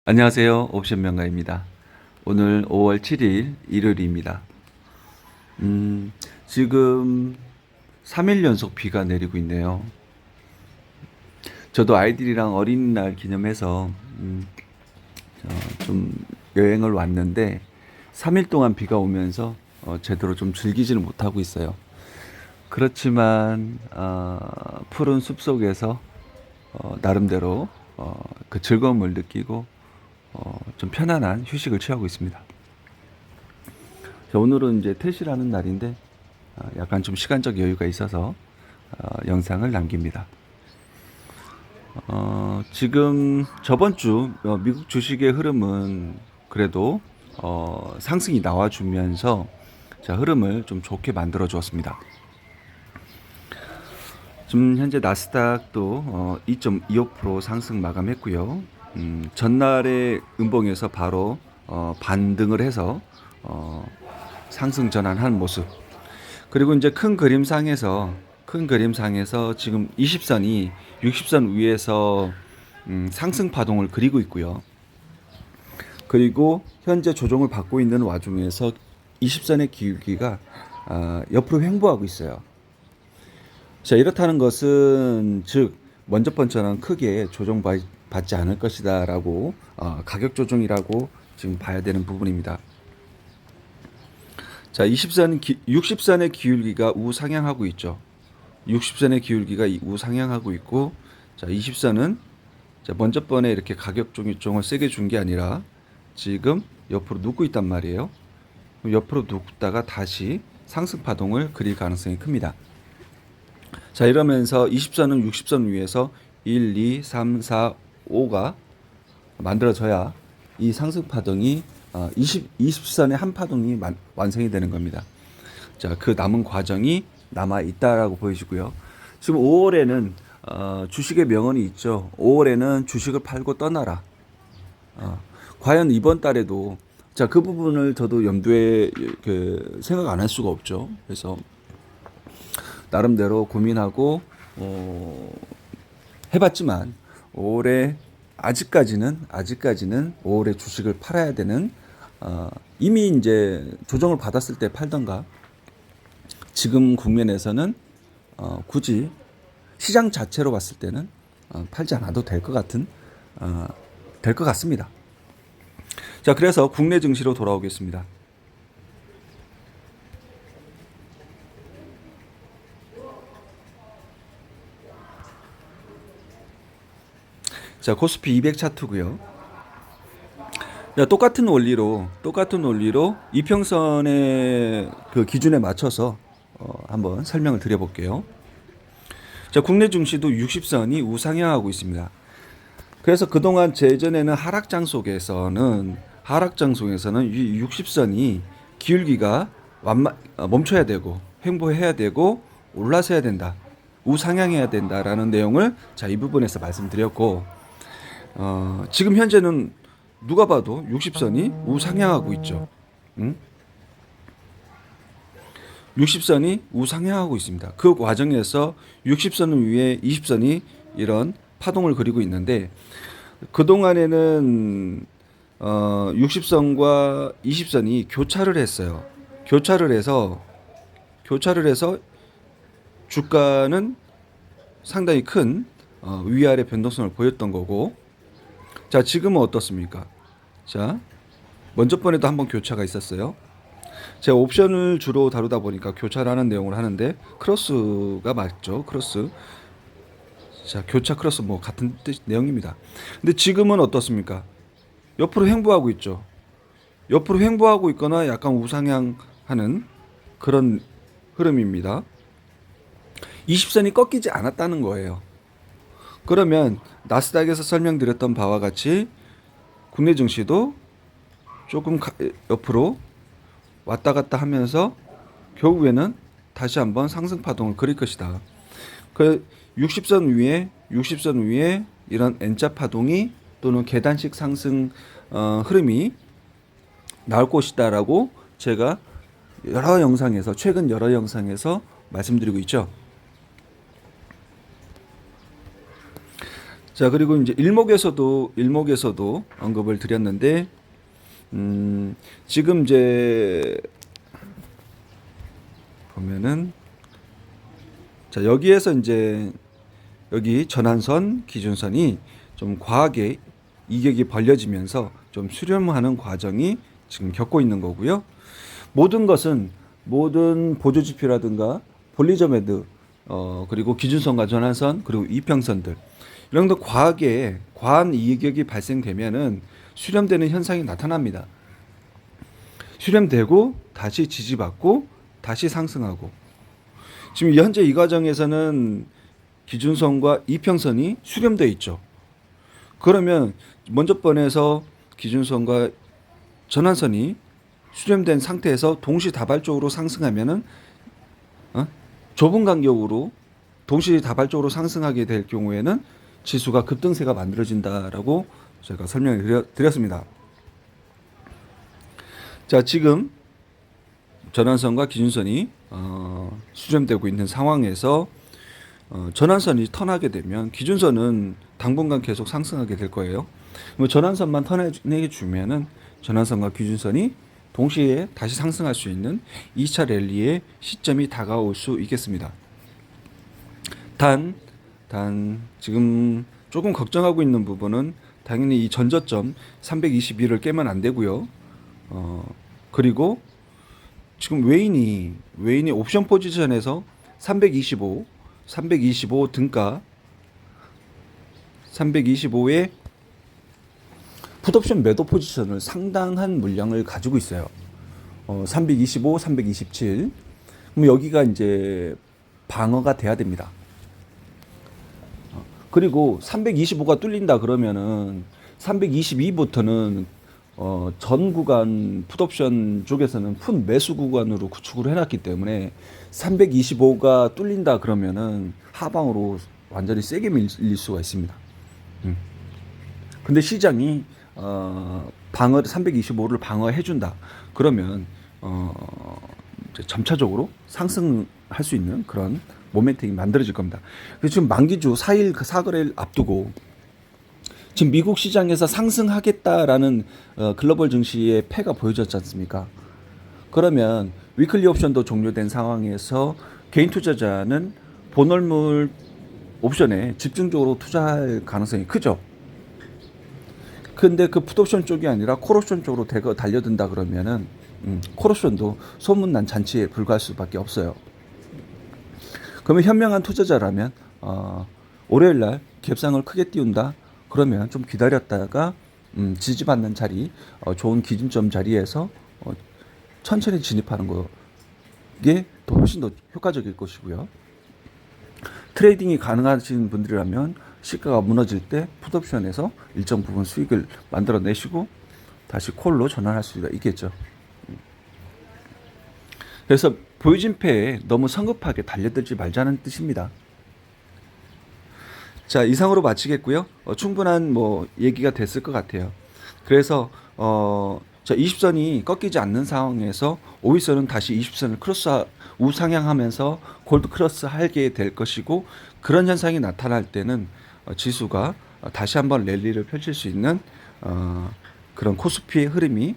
안녕하세요. 옵션 명가입니다. 오늘 5월 7일 일요일입니다. 지금 3일 연속 비가 내리고 있네요. 저도 아이들이랑 어린이날 기념해서 좀 여행을 왔는데 3일 동안 비가 오면서 제대로 좀 즐기지는 못하고 있어요. 그렇지만 푸른 숲속에서 나름대로 그 즐거움을 느끼고 좀 편안한 휴식을 취하고 있습니다. 오늘은 이제 퇴실하는 날인데 약간 좀 시간적 여유가 있어서 영상을 남깁니다. 지금 저번 주 미국 주식의 흐름은 그래도 상승이 나와주면서 자, 흐름을 좀 좋게 만들어 주었습니다. 지금 현재 나스닥도 2.25% 상승 마감했고요. 전날의 음봉에서 바로 반등을 해서 상승 전환한 모습. 그리고 이제 큰 그림상에서 지금 20선이 60선 위에서 상승 파동을 그리고 있고요. 그리고 현재 조정을 받고 있는 와중에서 20선의 기울기가 옆으로 횡보하고 있어요. 자, 이렇다는 것은 즉 먼저 번처럼 크게 조정받지 않을 것이다라고 가격 조정이라고 지금 봐야 되는 부분입니다. 자, 60선의 기울기가 우상향하고 있죠. 60선의 기울기가 우상향하고 있고, 자, 20선은 자, 먼저 번에 이렇게 가격 조정을 세게 준 게 아니라 지금 옆으로 눕고 있단 말이에요. 옆으로 눕다가 다시 상승 파동을 그릴 가능성이 큽니다. 자, 이러면서 20선은 60선 위에서 1, 2, 3, 4, 5가 만들어져야 이 상승 파동이 20선의 한 파동이 완성이 되는 겁니다. 자, 그 남은 과정이 남아 있다라고 보여지고요. 지금 5월에는 주식의 명언이 있죠. 5월에는 주식을 팔고 떠나라. 과연 이번 달에도 자, 그 부분을 저도 염두에 생각 안 할 수가 없죠. 그래서 나름대로 고민하고 해봤지만 올해 아직까지는 5월에 주식을 팔아야 되는 이미 이제 조정을 받았을 때 팔던가 지금 국면에서는 굳이 시장 자체로 봤을 때는 팔지 않아도 될 것 같습니다. 자, 그래서 국내 증시로 돌아오겠습니다. 자, 코스피 200 차트고요. 자, 똑같은 원리로 이평선의 그 기준에 맞춰서 한번 설명을 드려볼게요. 자, 국내 증시도 60선이 우상향하고 있습니다. 그래서 그동안 예전에는 하락장 속에서는 이 60선이 기울기가 멈춰야 되고 횡보해야 되고 올라서야 된다. 우상향해야 된다라는 내용을 자, 이 부분에서 말씀드렸고 지금 현재는 누가 봐도 60선이 우상향하고 있죠. 60선이 우상향하고 있습니다. 그 과정에서 60선 위에 20선이 이런 파동을 그리고 있는데 그동안에는 60선과 20선이 교차를 했어요. 교차를 해서 주가는 상당히 큰 위아래 변동성을 보였던 거고, 자, 지금은 어떻습니까? 자, 먼저 번에도 한번 교차가 있었어요. 제가 옵션을 주로 다루다 보니까 교차라는 내용을 하는데 크로스가 맞죠? 크로스. 자, 교차 크로스 뭐 같은 내용입니다. 근데 지금은 어떻습니까? 옆으로 횡보하고 있죠. 옆으로 횡보하고 있거나 약간 우상향하는 그런 흐름입니다. 20선이 꺾이지 않았다는 거예요. 그러면 나스닥에서 설명드렸던 바와 같이 국내 증시도 조금 옆으로 왔다 갔다 하면서 결국에는 다시 한번 상승 파동을 그릴 것이다. 그 60선 위에 이런 N자 파동이 또는 계단식 상승 흐름이 나올 것이다라고 제가 최근 여러 영상에서 말씀드리고 있죠. 자, 그리고 이제 일목에서도 언급을 드렸는데, 지금 이제 보면은, 자, 여기에서 이제 여기 전환선, 기준선이 좀 과하게 이격이 벌려지면서 좀 수렴하는 과정이 지금 겪고 있는 거고요. 모든 보조지표라든가 볼리저밴드, 그리고 기준선과 전환선, 그리고 이평선들, 이런 거 과한 이격이 발생되면은 수렴되는 현상이 나타납니다. 수렴되고 다시 지지받고 다시 상승하고, 지금 현재 이 과정에서는 기준선과 이평선이 수렴되어 있죠. 그러면 먼저 번에서 기준선과 전환선이 수렴된 상태에서 동시다발적으로 상승하면은 좁은 간격으로 동시다발적으로 상승하게 될 경우에는 지수가 급등세가 만들어진다라고 제가 설명을 드렸습니다. 자, 지금 전환선과 기준선이 수렴되고 있는 상황에서 전환선이 턴하게 되면 기준선은 당분간 계속 상승하게 될 거예요. 전환선만 턴해내 주면은 전환선과 기준선이 동시에 다시 상승할 수 있는 2차 랠리의 시점이 다가올 수 있겠습니다. 단 지금 조금 걱정하고 있는 부분은 당연히 이 전저점 321을 깨면 안 되고요. 그리고 지금 웨인이 옵션 포지션에서 325 등가 325의 풋옵션 매도 포지션을 상당한 물량을 가지고 있어요. 325, 327. 그럼 여기가 이제 방어가 돼야 됩니다. 그리고 325가 뚫린다 그러면은 322부터는 전 구간 풋옵션 쪽에서는 풋 매수 구간으로 구축을 해놨기 때문에 325가 뚫린다 그러면은 하방으로 완전히 세게 밀릴 수가 있습니다. 근데 시장이 325를 방어해준다 그러면 이제 점차적으로 상승할 수 있는 그런 모멘텀이 만들어질 겁니다. 그래서 지금 만기주 4일 사거래를 앞두고 지금 미국 시장에서 상승하겠다라는 글로벌 증시의 패가 보여졌지 않습니까? 그러면 위클리 옵션도 종료된 상황에서 개인 투자자는 본월물 옵션에 집중적으로 투자할 가능성이 크죠. 근데 그 풋옵션 쪽이 아니라 콜옵션 쪽으로 달려든다 그러면은 콜옵션도 소문난 잔치에 불과할 수밖에 없어요. 그러면 현명한 투자자라면 월요일 날 갭상을 크게 띄운다 그러면 좀 기다렸다가 지지받는 자리, 좋은 기준점 자리에서 천천히 진입하는 게 더 훨씬 더 효과적일 것이고요. 트레이딩이 가능하신 분들이라면 시가가 무너질 때 풋옵션에서 일정 부분 수익을 만들어내시고 다시 콜로 전환할 수가 있겠죠. 그래서 보여진 패에 너무 성급하게 달려들지 말자는 뜻입니다. 자, 이상으로 마치겠고요. 충분한 얘기가 됐을 것 같아요. 그래서 자, 20선이 꺾이지 않는 상황에서 5일선은 다시 20선을 우상향하면서 골드 크로스 하게 될 것이고, 그런 현상이 나타날 때는 지수가 다시 한번 랠리를 펼칠 수 있는 그런 코스피의 흐름이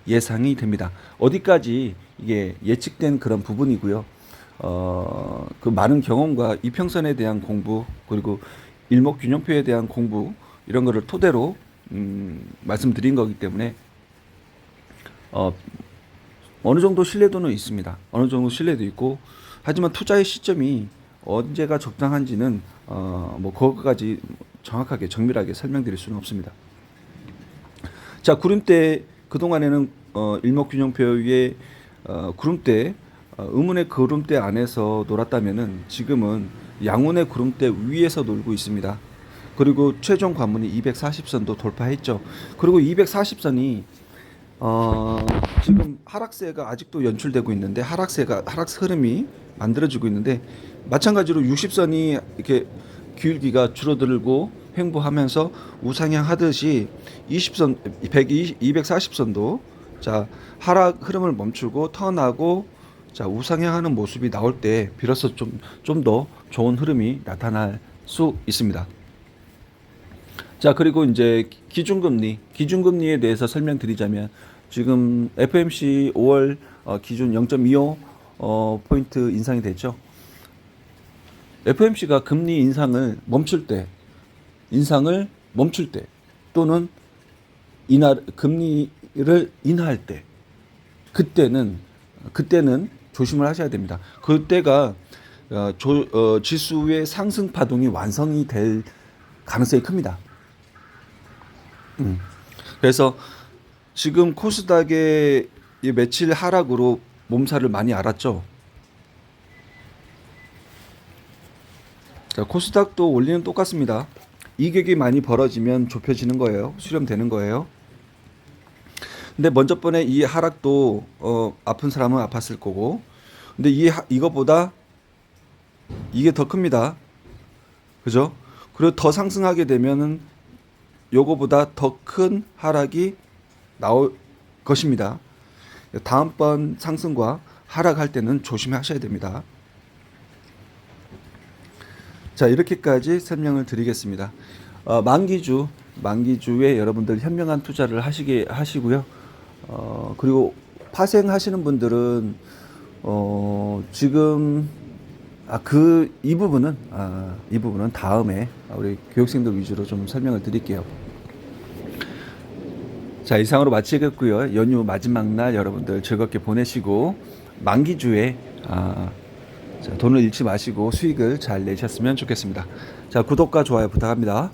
예상이 됩니다. 어디까지 이게 예측된 그런 부분이고요. 그 많은 경험과 이평선에 대한 공부, 그리고 일목균형표에 대한 공부, 이런 거를 토대로 말씀드린 거기 때문에 어느 정도 신뢰도는 있습니다. 어느 정도 신뢰도 있고, 하지만 투자의 시점이 언제가 적당한지는 그것까지 정확하게 정밀하게 설명드릴 수는 없습니다. 자, 구름대 그동안에는 일목균형표의 구름대, 의문의 구름대 안에서 놀았다면은 지금은 양운의 구름대 위에서 놀고 있습니다. 그리고 최종 관문이 240선도 돌파했죠. 그리고 240선이 지금 하락세가 아직도 연출되고 있는데, 하락세 흐름이 만들어지고 있는데, 마찬가지로 60선이 이렇게 기울기가 줄어들고 횡보하면서 우상향 하듯이 240선도 자, 하락 흐름을 멈추고 턴하고 자, 우상향하는 모습이 나올 때 비로소 좀 더 좋은 흐름이 나타날 수 있습니다. 자, 그리고 이제 기준금리에 대해서 설명드리자면 지금 FOMC 5월 기준 0.25 포인트 인상이 됐죠. FOMC가 금리 인상을 멈출 때 또는 금리를 인하할 때 그때는 조심을 하셔야 됩니다. 그때가 지수의 상승 파동이 완성이 될 가능성이 큽니다. 그래서 지금 코스닥의 이 며칠 하락으로 몸살을 많이 앓았죠. 자, 코스닥도 원리는 똑같습니다. 이격이 많이 벌어지면 좁혀지는 거예요. 수렴되는 거예요. 근데 먼저 번에 이 하락도 아픈 사람은 아팠을 거고, 근데 이거보다 이게 더 큽니다. 그죠? 그리고 더 상승하게 되면은 요거보다 더 큰 하락이 나올 것입니다. 다음번 상승과 하락할 때는 조심하셔야 됩니다. 자, 이렇게까지 설명을 드리겠습니다. 만기주에 여러분들 현명한 투자를 하시고요. 그리고 파생하시는 분들은 지금 이 부분은 다음에 우리 교육생들 위주로 좀 설명을 드릴게요. 자, 이상으로 마치겠고요. 연휴 마지막 날 여러분들 즐겁게 보내시고 만기주에 자, 돈을 잃지 마시고 수익을 잘 내셨으면 좋겠습니다. 자, 구독과 좋아요 부탁합니다.